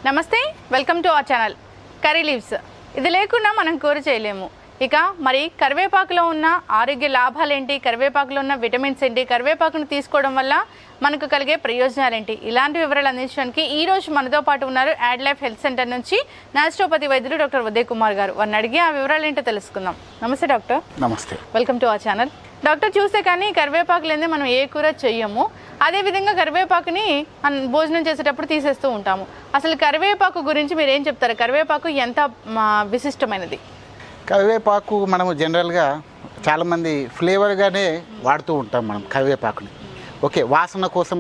నమస్తే, welcome to our channel curry leaves. ఇది లేకుండా మనం కూర చేయలేము. ఇక మరి కరివేపాకులో ఉన్న ఆరోగ్య లాభాలు ఏంటి, కరివేపాకులో ఉన్న విటమిన్స్ ఏంటి, కరివేపాకును తీసుకోవడం వల్ల మనకు కలిగే ప్రయోజనాలు ఏంటి, ఇలాంటి వివరాలు అందించడానికి ఈ రోజు మనతో పాటు ఉన్నారు యాడ్ లైఫ్ హెల్త్ సెంటర్ నుంచి న్యాచురోపతి వైద్యులు డాక్టర్ ఉదయ్ కుమార్ గారు. వారిని అడిగి ఆ వివరాలు ఏంటో తెలుసుకుందాం. నమస్తే డాక్టర్. నమస్తే, welcome to our channel. Doctor, చూస్తే కానీ కరివేపాకు లేదే మనం ఏ కూర చెయ్యము. అదేవిధంగా కరివేపాకుని భోజనం చేసేటప్పుడు తీసేస్తూ ఉంటాము. అసలు కరివేపాకు గురించి మీరు ఏం చెప్తారు? కరివేపాకు ఎంత విశిష్టమైనది? కరివేపాకు మనము జనరల్గా చాలామంది ఫ్లేవర్గానే వాడుతూ ఉంటాం మనం కరివేపాకుని. ఓకే, వాసన కోసం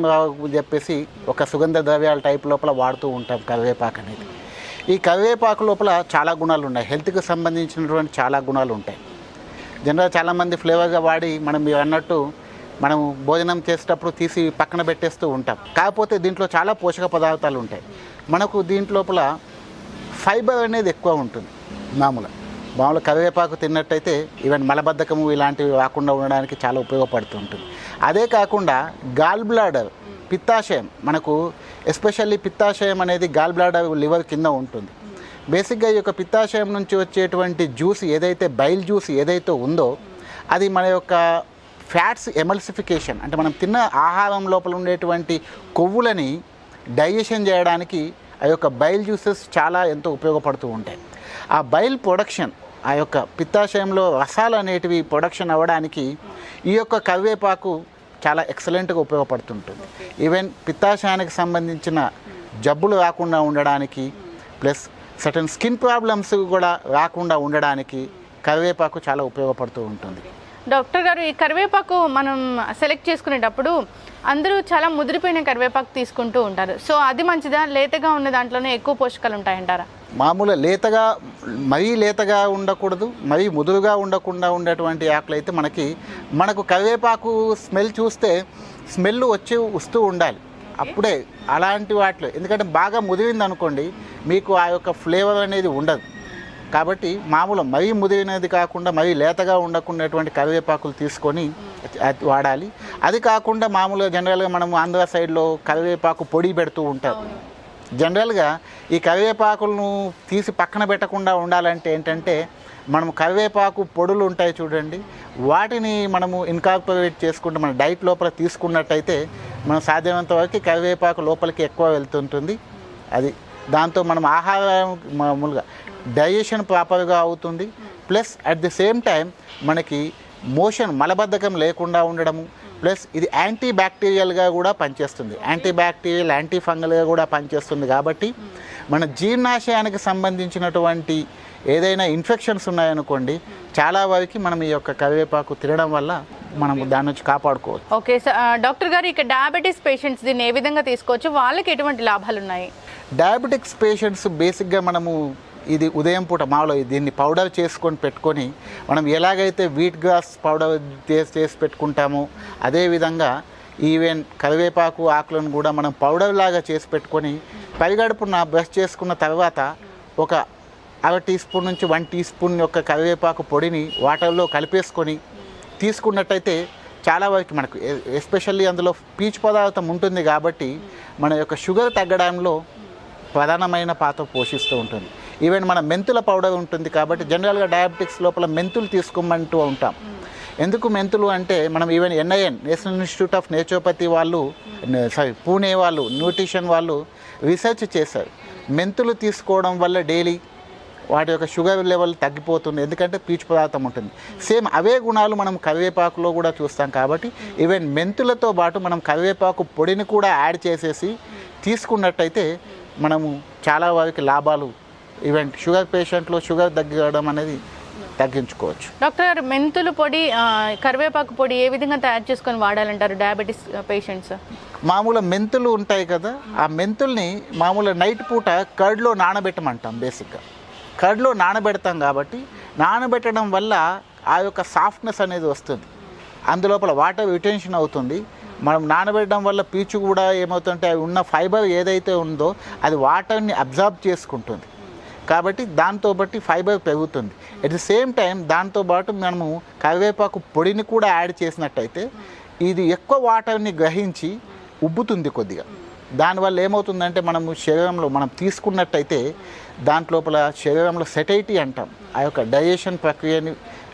చెప్పేసి ఒక సుగంధ ద్రవ్యాల టైప్ లోపల వాడుతూ ఉంటాం కరివేపాకు అనేది. ఈ కరివేపాకు లోపల చాలా గుణాలు ఉన్నాయి, హెల్త్కి సంబంధించినటువంటి చాలా గుణాలు ఉంటాయి. జనరల్గా చాలామంది ఫ్లేవర్గా వాడి మనం మీరు అన్నట్టు మనం భోజనం చేసేటప్పుడు తీసి పక్కన పెట్టేస్తూ ఉంటాం. కాకపోతే దీంట్లో చాలా పోషక పదార్థాలు ఉంటాయి. మనకు దీంట్లోపల ఫైబర్ అనేది ఎక్కువ ఉంటుంది. మామూలు కరివేపాకు తిన్నట్టయితే ఈవెన్ మలబద్ధకము ఇలాంటివి రాకుండా ఉండడానికి చాలా ఉపయోగపడుతుంటుంది. అదే కాకుండా గాల్ బ్లాడర్, పిత్తాశయం, మనకు ఎస్పెషల్లీ పిత్తాశయం అనేది గాల్ బ్లాడర్ లివర్ కింద ఉంటుంది. బేసిక్గా ఈ యొక్క పిత్తాశయం నుంచి వచ్చేటువంటి జ్యూస్ ఏదైతే బైల్ జ్యూస్ ఏదైతే ఉందో అది మన యొక్క ఫ్యాట్స్ ఎమల్సిఫికేషన్, అంటే మనం తిన్న ఆహారం లోపల ఉండేటువంటి కొవ్వులని డైజెషన్ చేయడానికి ఆ యొక్క బైల్ జ్యూసెస్ చాలా ఎంతో ఉపయోగపడుతూ ఉంటాయి. ఆ బైల్ ప్రొడక్షన్, ఆ యొక్క పిత్తాశయంలో రసాలు అనేటివి ప్రొడక్షన్ అవ్వడానికి ఈ యొక్క కరివేపాకు చాలా ఎక్సలెంట్గా ఉపయోగపడుతుంటుంది. ఈవెన్ పిత్తాశయానికి సంబంధించిన జబ్బులు రాకుండా ఉండడానికి, ప్లస్ సర్టన్ స్కిన్ ప్రాబ్లమ్స్ కూడా రాకుండా ఉండడానికి కరివేపాకు చాలా ఉపయోగపడుతూ ఉంటుంది. డాక్టర్ గారు, ఈ కరివేపాకు మనం సెలెక్ట్ చేసుకునేటప్పుడు అందరూ చాలా ముదిరిపోయిన కరివేపాకు తీసుకుంటూ ఉంటారు. సో అది మంచిదా, లేతగా ఉన్న దాంట్లోనే ఎక్కువ పోషకాలు ఉంటాయంటారా? మామూలు మరీ లేతగా ఉండకూడదు, మరీ ముదురుగా ఉండకుండా ఉండేటువంటి ఆకులు అయితే మనకు కరివేపాకు స్మెల్ చూస్తే స్మెల్ వస్తూ ఉండాలి అప్పుడే అలాంటి వాటిలో. ఎందుకంటే బాగా ముదిరింది అనుకోండి మీకు ఆ యొక్క ఫ్లేవర్ అనేది ఉండదు. కాబట్టి మరీ ముదిరినది కాకుండా మరీ లేతగా ఉండకుండాటువంటి కరివేపాకులు తీసుకొని వాడాలి. అది కాకుండా మామూలుగా జనరల్గా మనం ఆంధ్ర సైడ్లో కరివేపాకు పొడి పెడుతూ ఉంటారు. జనరల్గా ఈ కరివేపాకులను తీసి పక్కన పెట్టకుండా ఉండాలంటే ఏంటంటే మనం కరివేపాకు పొడులు ఉంటాయి చూడండి, వాటిని మనము ఇన్కార్పొరేట్ చేసుకుంటే మన డైట్ లోపల తీసుకున్నట్టయితే మనం సాధ్యమైనంత వరకు కరివేపాకు లోపలికి ఎక్కువ వెళ్తుంటుంది. అది దాంతో మనం ఆహారం మామూలుగా డైజెషన్ ప్రాపర్గా అవుతుంది. Plus at the same time మనకి మలబద్ధకం లేకుండా ఉండడము, ప్లస్ ఇది యాంటీ బ్యాక్టీరియల్గా కూడా పనిచేస్తుంది, యాంటీ ఫంగల్గా కూడా పనిచేస్తుంది. కాబట్టి మన జీర్ణాశయానికి సంబంధించినటువంటి ఏదైనా ఇన్ఫెక్షన్స్ ఉన్నాయనుకోండి చాలా వరకు మనం ఈ యొక్క కరివేపాకు తినడం వల్ల మనం దాని నుంచి కాపాడుకోవచ్చు. ఓకే డాక్టర్ గారు, ఇక డయాబెటీస్ పేషెంట్స్ దీన్ని ఏ విధంగా తీసుకోవచ్చు, వాళ్ళకి ఎటువంటి లాభాలు ఉన్నాయి? డయాబెటిక్స్ పేషెంట్స్ బేసిక్గా మనము ఇది ఉదయం పూట దీన్ని పౌడర్ చేసుకొని పెట్టుకొని మనం ఎలాగైతే వీట్ గ్రాస్ పౌడర్ చేసి పెట్టుకుంటామో అదేవిధంగా ఈవెన్ కరివేపాకు ఆకులను కూడా మనం పౌడర్ లాగా చేసి పెట్టుకొని పరిగడుపున బ్రష్ చేసుకున్న తర్వాత ఒక 1/2 టీ స్పూన్ నుంచి 1 టీ స్పూన్ యొక్క కరివేపాకు పొడిని వాటర్లో కలిపేసుకొని తీసుకున్నట్టయితే చాలా వరకు మనకు ఎస్పెషల్లీ అందులో పీచు పదార్థం ఉంటుంది కాబట్టి మన యొక్క షుగర్ తగ్గడంలో ప్రధానమైన పాత్ర పోషిస్తూ ఉంటుంది. ఈవెన్ మన మెంతుల పౌడర్ ఉంటుంది కాబట్టి జనరల్గా డయాబెటిక్స్ లోపల మెంతులు తీసుకోమంటూ ఉంటాం. ఎందుకు మెంతులు అంటే మనం even NIN national institute of naturopathy Pune వాళ్ళు న్యూట్రిషన్ వాళ్ళు రీసెర్చ్ చేశారు. మెంతులు తీసుకోవడం వల్ల డైలీ వాటి యొక్క షుగర్ లెవెల్ తగ్గిపోతుంది, ఎందుకంటే పీచు పదార్థం ఉంటుంది. సేమ్ అవే గుణాలు మనం కరివేపాకులో కూడా చూస్తాం. కాబట్టి ఈవెన్ మెంతులతో పాటు మనం కరివేపాకు పొడిని కూడా యాడ్ చేసేసి తీసుకున్నట్టయితే మనము చాలా వరకు లాభాలు, ఈవెన్ షుగర్ పేషెంట్లో షుగర్ తగ్గడం అనేది తగ్గించుకోవచ్చు. డాక్టర్ గారు, మెంతులు పొడి, కరివేపాకు పొడి ఏ విధంగా తయారు చేసుకొని వాడాలంటారు డయాబెటీస్ పేషెంట్స్? మెంతులు ఉంటాయి కదా, ఆ మెంతుల్ని నైట్ పూట కర్డ్లో నానబెట్టమంటాం. బేసిక్గా కర్డ్లో నానబెడతాం కాబట్టి నానబెట్టడం వల్ల ఆ యొక్క సాఫ్ట్నెస్ అనేది వస్తుంది, అందులోపల వాటర్ రిటెన్షన్ అవుతుంది. మనం నానబెట్టడం వల్ల పీచు కూడా ఏమవుతుంటే అవి ఉన్న ఫైబర్ ఏదైతే ఉందో అది వాటర్ని అబ్జార్బ్ చేసుకుంటుంది కాబట్టి దాంతో బట్టి ఫైబర్ పెరుగుతుంది. అట్ ది సేమ్ టైం దాంతోపాటు మనము కరివేపాకు పొడిని కూడా యాడ్ చేసినట్టయితే ఇది ఎక్కువ వాటర్ని గ్రహించి ఉబ్బుతుంది కొద్దిగా. దానివల్ల ఏమవుతుందంటే మనము శరీరంలో మనం తీసుకున్నట్టయితే దాంట్లోపల శరీరంలో సెటైటీ అంటాం, ఆ యొక్క డైజెషన్ ప్రక్రియని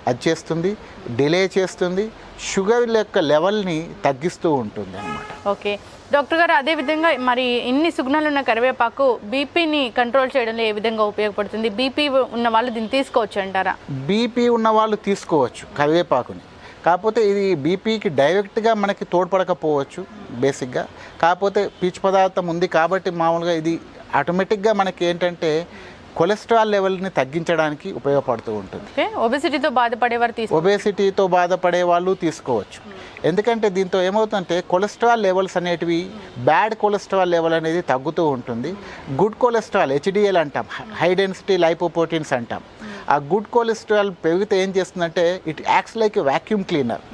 అది చేస్తుంది, డిలే చేస్తుంది, షుగర్ యొక్క లెవెల్ని తగ్గిస్తూ ఉంటుంది అన్నమాట. ఓకే డాక్టర్ గారు, అదేవిధంగా మరి ఇన్ని సుగుణాలు ఉన్న కరివేపాకు బీపీని కంట్రోల్ చేయడంలో ఏ విధంగా ఉపయోగపడుతుంది? బీపీ ఉన్న వాళ్ళు దీన్ని తీసుకోవచ్చు అంటారా? బీపీ ఉన్న వాళ్ళు తీసుకోవచ్చు కరివేపాకుని, కాకపోతే ఇది బీపీకి డైరెక్ట్గా మనకి తోడ్పడకపోవచ్చు బేసిక్గా. కాకపోతే పీచు పదార్థం ఉంది కాబట్టి మామూలుగా ఇది ఆటోమేటిక్గా మనకి ఏంటంటే కొలెస్ట్రాల్ లెవెల్ని తగ్గించడానికి ఉపయోగపడుతూ ఉంటుంది. ఒబెసిటీతో బాధపడే వాళ్ళు తీసుకోవచ్చు. ఎందుకంటే దీంతో ఏమవుతుందంటే కొలెస్ట్రాల్ లెవెల్స్ అనేటివి, బ్యాడ్ కొలెస్ట్రాల్ లెవెల్ అనేది తగ్గుతూ ఉంటుంది. గుడ్ కొలెస్ట్రాల్ హెచ్డిఎల్ అంటాం, హై డెన్సిటీ లైపోప్రోటీన్స్ అంటాం. ఆ గుడ్ కొలెస్ట్రాల్ పెరిగితే ఏం చేస్తుందంటే it acts like vacuum cleaner.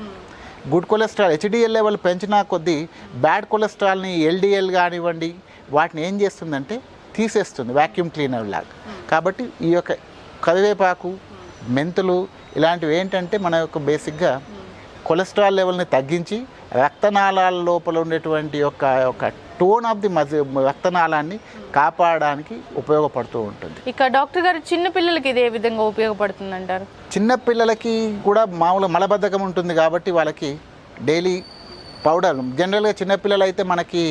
Good cholesterol HDL level పెంచినా కొద్దీ బ్యాడ్ కొలెస్ట్రాల్ని ఎల్డిఎల్ కానివ్వండి వాటిని ఏం చేస్తుందంటే తీసేస్తుంది, వ్యాక్యూమ్ క్లీనర్ లాగా. కాబట్టి ఈ యొక్క కరివేపాకు, మెంతులు ఇలాంటివి ఏంటంటే మన యొక్క బేసిక్గా కొలెస్ట్రాల్ లెవెల్ని తగ్గించి రక్తనాళాల లోపల ఉండేటువంటి యొక్క టోన్ ఆఫ్ ది రక్తనాళాన్ని కాపాడడానికి ఉపయోగపడుతూ ఉంటుంది. ఇక డాక్టర్ గారు, చిన్న పిల్లలకి ఇదే విధంగా ఉపయోగపడుతుంది అంటారు? చిన్న పిల్లలకి కూడా మామూలు మలబద్ధకం ఉంటుంది కాబట్టి వాళ్ళకి డైలీ పౌడర్, జనరల్గా చిన్నపిల్లలు అయితే మనకి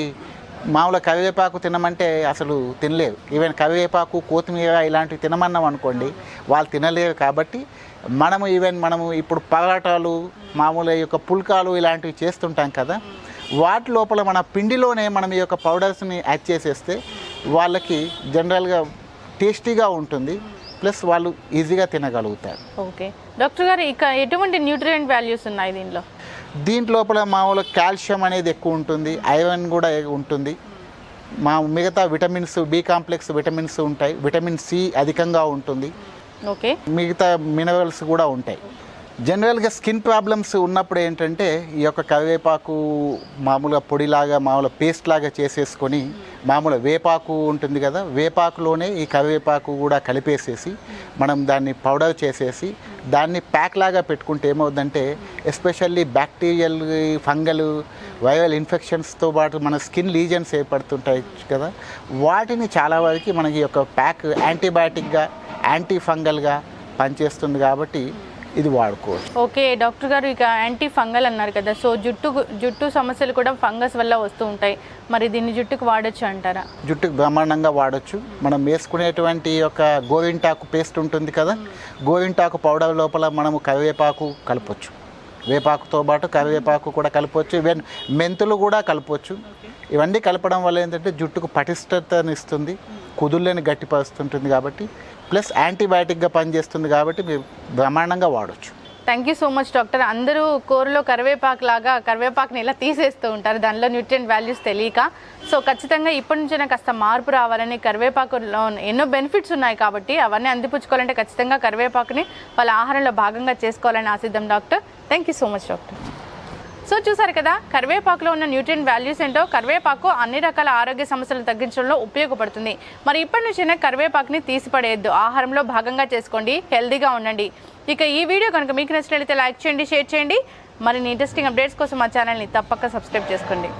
మామూలుగా కరివేపాకు తినమంటే అసలు తినలేరు. ఈవెన్ కరివేపాకు, కొత్తిమీర ఇలాంటివి తినమన్నాం అనుకోండి వాళ్ళు తినలేరు. కాబట్టి మనము ఇప్పుడు పరాటాలు, మామూలు యొక్క పుల్కాలు ఇలాంటివి చేస్తుంటాం కదా, వాటి లోపల మన పిండిలోనే మనం ఈ యొక్క పౌడర్స్ని యాడ్ చేసేస్తే వాళ్ళకి జనరల్గా టేస్టీగా ఉంటుంది, ప్లస్ వాళ్ళు ఈజీగా తినగలుగుతారు. ఓకే డాక్టర్ గారు, ఇక ఎటువంటి న్యూట్రియంట్ వాల్యూస్ ఉన్నాయి దీనిలో? దీంట్లోపల మామూలు కాల్షియం అనేది ఎక్కువ ఉంటుంది, ఐరన్ కూడా ఉంటుంది, మిగతా విటమిన్స్, బి కాంప్లెక్స్ విటమిన్స్ ఉంటాయి, విటమిన్ సి అధికంగా ఉంటుంది, ఓకే మిగతా మినరల్స్ కూడా ఉంటాయి. జనరల్గా స్కిన్ ప్రాబ్లమ్స్ ఉన్నప్పుడు ఏంటంటే ఈ యొక్క కరివేపాకు మామూలుగా పొడిలాగా, మామూలు పేస్ట్ లాగా చేసేసుకొని, మామూలు వేపాకు ఉంటుంది కదా, వేపాకులోనే ఈ కరివేపాకు కూడా కలిపేసేసి మనం దాన్ని పౌడర్ చేసేసి దాన్ని ప్యాక్ లాగా పెట్టుకుంటే ఏమవుతుందంటే ఎస్పెషల్లీ బ్యాక్టీరియల్, ఫంగల్, వైరల్ ఇన్ఫెక్షన్స్తో పాటు మన స్కిన్ లీజన్స్ ఏర్పడుతుంటాయి కదా, వాటిని చాలా వరకు మనకి ఈ యొక్క ప్యాక్ యాంటీబయాటిక్గా, యాంటీ ఫంగల్గా పనిచేస్తుంది కాబట్టి ఇది వాడుకోవచ్చు. ఓకే డాక్టర్ గారు, ఇక యాంటీ ఫంగల్ అన్నారు కదా, సో జుట్టు సమస్యలు కూడా ఫంగస్ వల్ల వస్తూ ఉంటాయి, మరి దీన్ని జుట్టుకు వాడచ్చు అంటారా? జుట్టుకు బ్రహ్మాండంగా వాడచ్చు. మనం వేసుకునేటువంటి యొక్క గోరింటాకు పేస్ట్ ఉంటుంది కదా, గోరింటాకు పౌడర్ లోపల మనము కరివేపాకు కలపచ్చు, వేపాకుతో పాటు కరివేపాకు కూడా కలపవచ్చు, ఈవెన్ మెంతులు కూడా కలపవచ్చు. ఇవన్నీ కలపడం వల్ల ఏంటంటే జుట్టుకు పటిష్టతనిస్తుంది, కుదుళ్ళని గట్టిపరుస్తుంటుంది కాబట్టి, ప్లస్ యాంటీబయాటిక్గా పనిచేస్తుంది కాబట్టి మీరు బ్రహ్మాండంగా వాడచ్చు. Thank you so much doctor. అందరూ కూరలో కరివేపాకుని ఇలా తీసేస్తూ ఉంటారు, దానిలో న్యూట్రియంట్ వాల్యూస్ తెలియక. సో ఖచ్చితంగా ఇప్పటి నుంచైనా కాస్త మార్పు రావాలని, కరివేపాకులో ఎన్నో బెనిఫిట్స్ ఉన్నాయి కాబట్టి అవన్నీ అందిపుచ్చుకోవాలంటే ఖచ్చితంగా కరివేపాకుని వాళ్ళ ఆహారంలో భాగంగా చేసుకోవాలని ఆశిద్దాం doctor. Thank you so much doctor. So చూసారు కదా కరివేపాకులో ఉన్న న్యూట్రియంట్ వాల్యూస్ ఏంటో. కరివేపాకు అన్ని రకాల ఆరోగ్య సమస్యలను తగ్గించడంలో ఉపయోగపడుతుంది. మరి ఇప్పటి నుంచైనా కరివేపాకుని తీసిపడేయద్దు, ఆహారంలో భాగంగా చేసుకోండి, హెల్దీగా ఉండండి. ఇక ఈ వీడియో కనుక మీకు నచ్చినట్లయితే లైక్ చేయండి, షేర్ చేయండి. మరిన్ని ఇంట్రెస్టింగ్ అప్డేట్స్ కోసం మా ఛానల్ని తప్పక సబ్స్క్రైబ్ చేసుకోండి.